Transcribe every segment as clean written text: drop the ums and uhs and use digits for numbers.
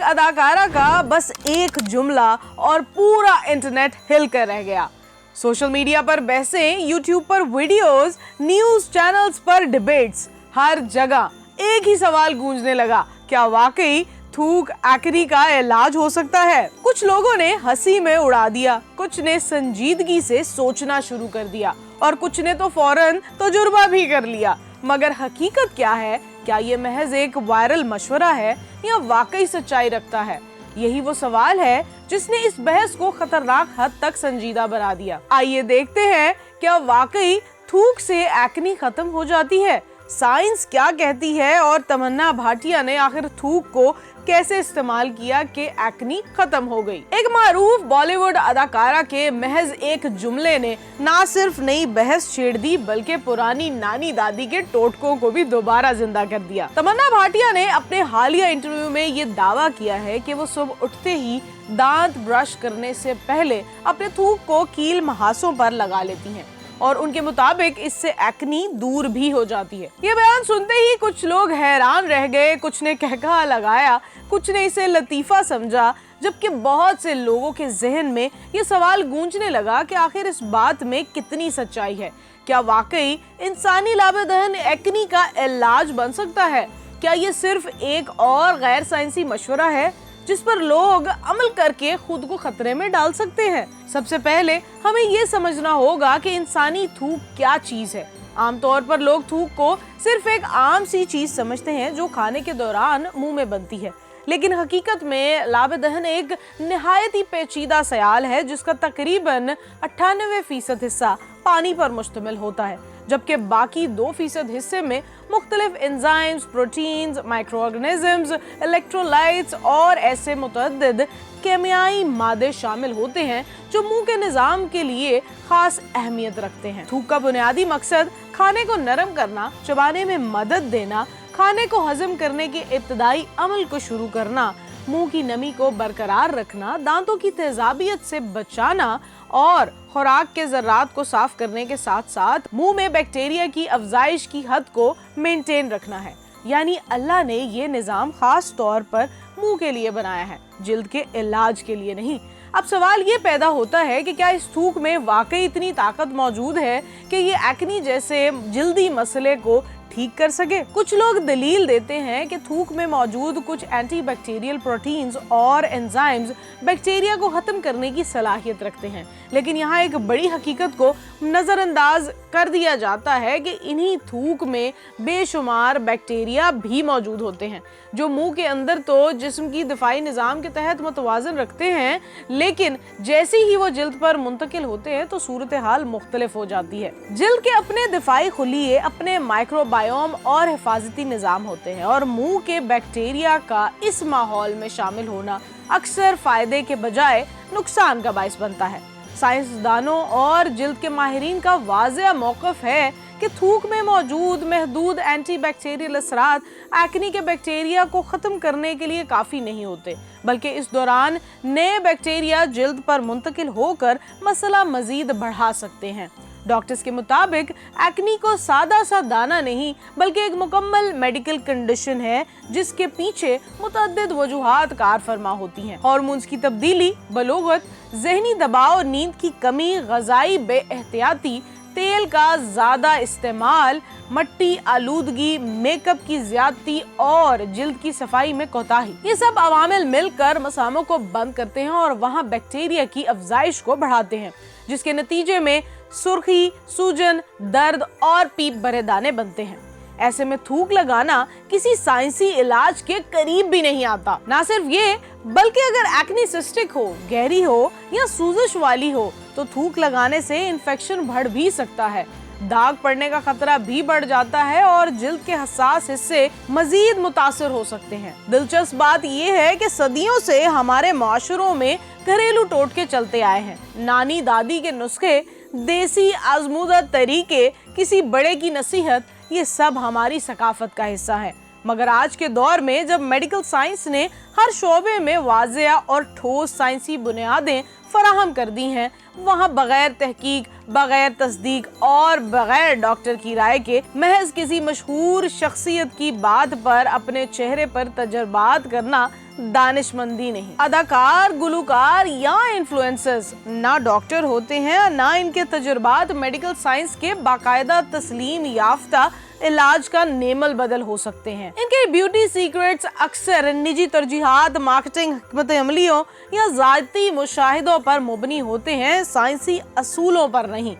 एक अदाकारा का बस एक जुमला और पूरा इंटरनेट हिल कर रह गया। सोशल मीडिया पर बहसें, यूट्यूब पर वीडियोस, न्यूज चैनल्स पर डिबेट्स, हर जगह एक ही सवाल गूंजने लगा, क्या वाकई थूक एक्ने का इलाज हो सकता है? कुछ लोगों ने हंसी में उड़ा दिया, कुछ ने संजीदगी से सोचना शुरू कर दिया और कुछ ने तो फौरन तजुर्बा भी कर लिया। मगर हकीकत क्या है? क्या ये महज एक वायरल मशवरा है या वाकई सच्चाई रखता है? यही वो सवाल है जिसने इस बहस को खतरनाक हद तक संजीदा बना दिया। आइए देखते हैं, क्या वाकई थूक से एक्ने खत्म हो जाती है? साइंस क्या कहती है और तमन्ना भाटिया ने आखिर थूक को कैसे इस्तेमाल किया कि एक्ने खत्म हो गई। एक मारूफ बॉलीवुड अदाकारा के महज एक जुमले ने ना सिर्फ नई बहस छेड़ दी बल्कि पुरानी नानी दादी के टोटकों को भी दोबारा जिंदा कर दिया। तमन्ना भाटिया ने अपने हालिया इंटरव्यू में ये दावा किया है कि वो सुबह उठते ही दांत ब्रश करने से पहले अपने थूक को कील महासों पर लगा लेती हैं और उनके मुताबिक इससे एक्ने दूर भी हो जाती है। ये बयान सुनते ही कुछ लोग हैरान रह गए, कुछ ने कहका लगाया, कुछ ने इसे लतीफा समझा, जबकि बहुत से लोगों के जहन में ये सवाल गूंजने लगा कि आखिर इस बात में कितनी सच्चाई है। क्या वाकई इंसानी लाबेदहन एक्ने का इलाज बन सकता है? क्या ये सिर्फ एक और गैर साइंसी मशवरा है जिस पर लोग अमल करके खुद को खतरे में डाल सकते हैं? सबसे पहले हमें ये समझना होगा कि इंसानी थूक क्या चीज है। आमतौर पर लोग थूक को सिर्फ एक आम सी चीज समझते हैं जो खाने के दौरान मुंह में बनती है, लेकिन हकीकत में लाबेदहन एक निहायत ही पेचीदा सवाल है जिसका तकरीबन 98% हिस्सा पानी पर मुश्तमिल होता है, जबकि बाकी 2% हिस्से में मुख्तलिफ enzymes, proteins, micro organisms, electrolytes और ऐसे मुतअद्दिद केमियाई मादे शामिल होते हैं जो मुंह के निजाम के लिए खास अहमियत रखते हैं। थूक का बुनियादी मकसद खाने को नरम करना, चबाने में मदद देना, खाने को हजम करने के इब्तदाई अमल को शुरू करना, मुंह की नमी को बरकरार रखना, दांतों की तेजाबियत से बचाना और खुराक के ज़र्रात को साफ करने के साथ साथ मुंह में बैक्टीरिया की अफजाइश की हद को मेंटेन रखना है। यानी अल्लाह ने ये निज़ाम खास तौर पर मुंह के लिए बनाया है, जिल्द के इलाज के लिए नहीं। अब सवाल ये पैदा होता है कि क्या इस थूक में वाकई इतनी ताकत मौजूद है कि ये एक्ने जैसे जिल्दी मसले को ठीक कर सके? कुछ लोग दलील देते हैं कि थूक में मौजूद कुछ एंटीबैक्टीरियल प्रोटीन्स और एंजाइम्स बैक्टीरिया को खत्म करने की सलाहियत रखते हैं, लेकिन यहाँ एक बड़ी हकीकत को नजरअंदाज कर दिया जाता है कि इन्हीं थूक में बेशुमार बैक्टीरिया भी मौजूद होते हैं जो मुंह के अंदर तो जिस्म की दिफाई निज़ाम के तहत मुतवाज़न रखते हैं, लेकिन जैसे ही वो जिल्द पर मुंतकिल होते हैं तो सूरत हाल मुख्तलिफ हो जाती है। जिल्द के अपने दिफाई खुलिये, अपने माइक्रोबायोम और हिफाजती निज़ाम होते हैं और मुंह के बैक्टीरिया का इस माहौल में शामिल होना अक्सर फायदे के बजाय नुकसान का बाइस बनता है। साइंसदानों और जिल्द के माहिरीन का वाज़ेह मौक़िफ़ है कि थूक में मौजूद महदूद एंटीबैक्टीरियल असरात एक्ने के बैक्टीरिया को ख़त्म करने के लिए काफ़ी नहीं होते, बल्कि इस दौरान नए बैक्टीरिया जिल्द पर मुंतकिल होकर मसला मज़ीद बढ़ा सकते हैं। डॉक्टर्स के मुताबिक एक्ने को सादा सा दाना नहीं बल्कि एक मुकम्मल मेडिकल कंडीशन है जिसके पीछे मुतअद्दिद वजूहात कार फरमा होती हैं। हार्मोन्स की तब्दीली, बलोगत, ज़हनी दबाव, नींद की कमी, ग़िज़ाई बेएहतियाती, तेल का ज़्यादा इस्तेमाल, मट्टी आलूदगी, मेकअप की ज़्यादती और जिल्द की सफाई में कोताही, ये सब अवामिल मिलकर मसामों को बंद करते हैं और वहाँ बैक्टीरिया की अफजाइश को बढ़ाते हैं, जिसके नतीजे में सुर्खी, सूजन, दर्द और पीप भरे दाने बनते हैं। ऐसे में थूक लगाना किसी साइंसी इलाज के करीब भी नहीं आता। ना सिर्फ ये, बल्कि अगर एक्ने सिस्टिक हो, गहरी हो या सूजश वाली हो तो थूक लगाने से इन्फेक्शन बढ़ भी सकता है, दाग पड़ने का खतरा भी बढ़ जाता है और जिल्द के हसास हिस्से मजीद मुतासिर हो सकते हैं। दिलचस्प बात यह है कि सदियों से हमारे माशरों में घरेलू टोटके चलते आए हैं। नानी दादी के नुस्खे, देसी आजमूदा तरीके, किसी बड़े की नसीहत, ये सब हमारी सकाफत का हिस्सा है। मगर आज के दौर में जब मेडिकल साइंस ने हर शोबे में वाज़ेह और ठोस साइंसी बुनियादें फराहम कर दी हैं, वहाँ बगैर तहकीक, बगैर तस्दीक और बगैर डॉक्टर की राय के महज किसी मशहूर शख्सियत की बात पर अपने चेहरे पर तजर्बात करना दानिशमंदी नहीं। अदाकार, गुलकार या इन्फ्लुएंसर्स ना डॉक्टर होते हैं, ना इनके तजुर्बात मेडिकल साइंस के बाकायदा तस्लीम याफ्ता इलाज का नेमल बदल हो सकते हैं। इनके ब्यूटी सीक्रेट्स अक्सर निजी तरजीहात, मार्केटिंग हिकमत अमलियों या ज़ाती मुशाहिदों पर मुबनी होते हैं, साइंसी असूलों पर नहीं।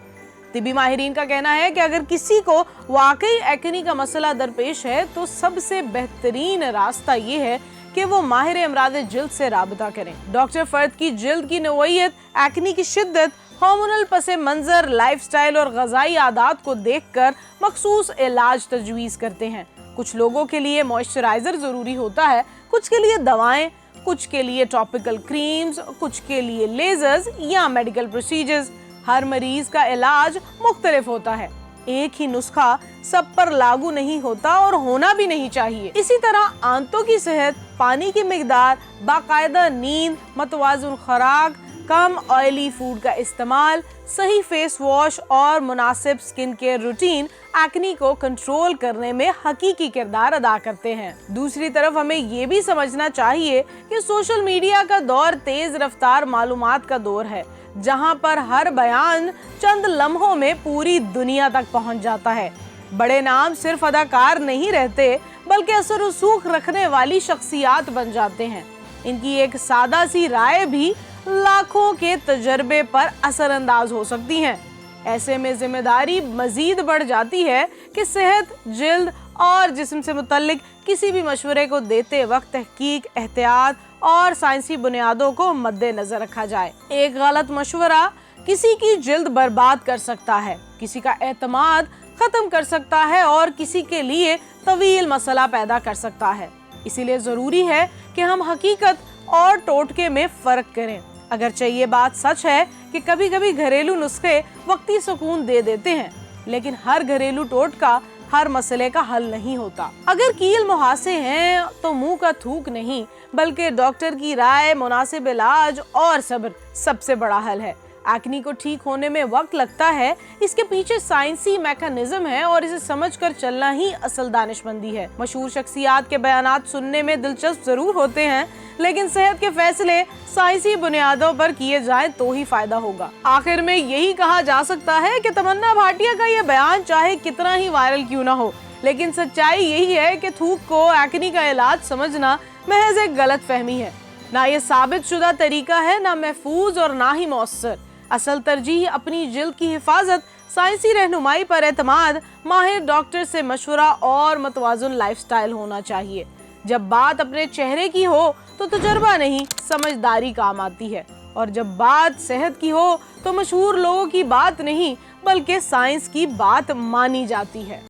तिबी माहिरीन का कहना है कि अगर किसी को वाकई एक्ने का मसला दरपेश है तो सबसे बेहतरीन रास्ता ये है कि वो माहिर अमराद जिल्द से राबता करें। डॉक्टर फर्द की जिल्द की नोयत, एक्ने की शिद्दत, हार्मोनल पसे मंजर, लाइफस्टाइल और ग़िज़ाई आदात को देखकर मखसूस इलाज तजवीज़ करते हैं। कुछ लोगों के लिए मॉइस्चराइज़र ज़रूरी होता है, कुछ के लिए दवाएं, कुछ के लिए टॉपिकल क्रीम्स, कुछ के लिए लेजर्स या मेडिकल प्रोसीजर्स। हर मरीज का इलाज मुख्तलिफ होता है, एक ही नुस्खा सब पर लागू नहीं होता और होना भी नहीं चाहिए। इसी तरह आंतों की सेहत, पानी की मिकदार, बाकायदा नींद, मतवाज़ुन खुराक, कम ऑयली फूड का इस्तेमाल, सही फेस वॉश और मुनासिब स्किन केयर रूटीन एक्ने को कंट्रोल करने में हकीकी किरदार अदा करते हैं। दूसरी तरफ हमें ये भी समझना चाहिए कि सोशल मीडिया का दौर तेज रफ्तार मालूमात का दौर है, जहां पर हर बयान चंद लम्हों में पूरी दुनिया तक पहुंच जाता है। बड़े नाम सिर्फ अदाकार नहीं रहते, बल्कि असर रसूख रखने वाली शख्सियात बन जाते हैं। इनकी एक सादा सी राय भी लाखों के तजर्बे पर असरअंदाज हो सकती हैं। ऐसे में जिम्मेदारी मजीद बढ़ जाती है कि सेहत, जिल्द और जिस्म से मुतल्लिक किसी भी मशवरे को देते वक्त तहकीक, एहतियात और साइंसी बुनियादों को मद्देनजर रखा जाए। एक गलत मशवरा किसी की जिल्द बर्बाद कर सकता है, किसी का एतमाद खत्म कर सकता है और किसी के लिए तवील मसला पैदा कर सकता है। इसीलिए जरूरी है कि हम हकीकत और टोटके में फर्क करें। अगरचे ये बात सच है कि कभी कभी घरेलू नुस्खे वक्ती सुकून दे देते हैं, लेकिन हर घरेलू टोटका हर मसले का हल नहीं होता। अगर कील मुहासे हैं तो मुंह का थूक नहीं, बल्कि डॉक्टर की राय, मुनासिब इलाज और सब्र सबसे बड़ा हल है। एक्ने को ठीक होने में वक्त लगता है, इसके पीछे साइंसी मैकेनिज्म है और इसे समझकर चलना ही असल दानिशमंदी है। मशहूर शख्सियात के बयानात सुनने में दिलचस्प जरूर होते हैं, लेकिन सेहत के फैसले साइंसी बुनियादों पर किए जाएं तो ही फायदा होगा। आखिर में यही कहा जा सकता है कि तमन्ना भाटिया का ये बयान चाहे कितना ही वायरल क्यों ना हो, लेकिन सच्चाई यही है कि थूक को एक्ने का इलाज समझना महज एक गलत फहमी है। ना ये साबित शुदा तरीका है, ना महफूज और ना ही मौसर। असल तरजीह अपनी जिल्द की हिफाजत, साइंसी रहनुमाई पर एतमाद, माहिर डॉक्टर से मशवरा और मतवाजुन लाइफस्टाइल होना चाहिए। जब बात अपने चेहरे की हो तो तजर्बा नहीं, समझदारी काम आती है, और जब बात सेहत की हो तो मशहूर लोगों की बात नहीं, बल्कि साइंस की बात मानी जाती है।